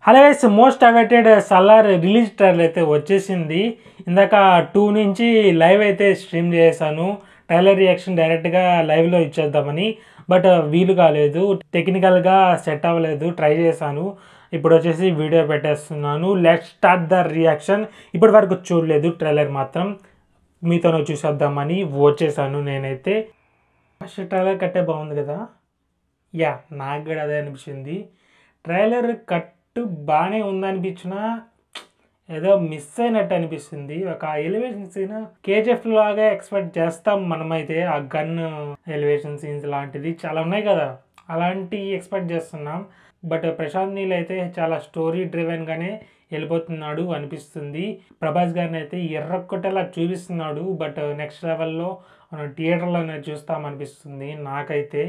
Hello guys, most awaited Salaar release trailer అయితే వచ్చేసింది. ఇందాక 2 నుంచి లైవ్ అయితే స్ట్రీమ్ చేశాను. ట్రైలర్ రియాక్షన్ డైరెక్ట్గా లైవ్లో ఇచ్చేద్దామని, బట్ వీలు కాలేదు, టెక్నికల్గా సెట్ అవ్వలేదు. ట్రై చేశాను, ఇప్పుడు వచ్చేసి వీడియో పెట్టేస్తున్నాను. Let's start the reaction. ఇప్పటి వరకు చూడలేదు ట్రైలర్, మాత్రం మీతోనే చూసేద్దామని వచ్చేసాను నేనైతే. ఫస్ట్ ట్రైలర్ కట్టే బాగుంది కదా, యా నాకు కూడా అదే అనిపించింది. ట్రైలర్ కట్ బాగానే ఉందనిపించిన ఏదో మిస్ అయినట్టు అనిపిస్తుంది. ఒక ఎలివేషన్ సీన్ కేజీఎఫ్ లాగా ఎక్స్పెక్ట్ చేస్తాం మనమైతే. ఆ గన్ ఎలివేషన్ సీన్స్ లాంటిది చాలా ఉన్నాయి కదా, అలాంటి ఎక్స్పెక్ట్ చేస్తున్నాం. బట్ ప్రశాంత్ నీల్ అయితే చాలా స్టోరీ డ్రివెన్గానే వెళ్ళిపోతున్నాడు అనిపిస్తుంది. ప్రభాస్ గారిని అయితే ఎర్రొక్కటేలా చూపిస్తున్నాడు. బట్ నెక్స్ట్ లెవెల్లో మనం థియేటర్లోనే చూస్తామనిపిస్తుంది నాకైతే.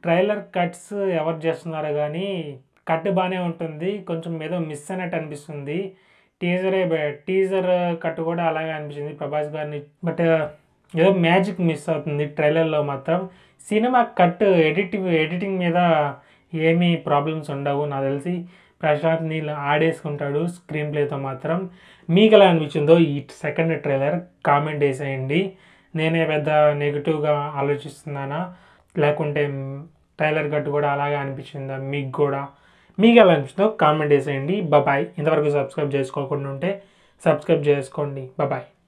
ట్రైలర్ కట్స్ ఎవరు చేస్తున్నారో కానీ కట్ బాగానే ఉంటుంది, కొంచెం ఏదో మిస్ అయినట్టు అనిపిస్తుంది. టీజర్ కట్ కూడా అలాగే అనిపించింది ప్రభాస్ గారిని. బట్ ఏదో మ్యాజిక్ మిస్ అవుతుంది ట్రైలర్లో మాత్రం. సినిమా కట్ ఎడిటింగ్ మీద ఏమీ ప్రాబ్లమ్స్ ఉండవు నాకు తెలిసి. ప్రశాంత్ నీల్ ఆడేసుకుంటాడు స్క్రీన్ ప్లేతో మాత్రం. మీకు ఎలా అనిపించిందో ఈ సెకండ్ ట్రైలర్ కామెంట్ వేసేయండి. నేనే పెద్ద నెగిటివ్గా ఆలోచిస్తున్నానా, లేకుంటే ట్రైలర్ కట్ కూడా అలాగే అనిపించిందా మీకు కూడా? మీకు ఎలా అనిపిస్తుందో కామెంట్ వేసేయండి. బాయ్. ఇంతవరకు సబ్స్క్రైబ్ చేసుకోకుండా ఉంటే సబ్స్క్రైబ్ చేసుకోండి. బాయ్.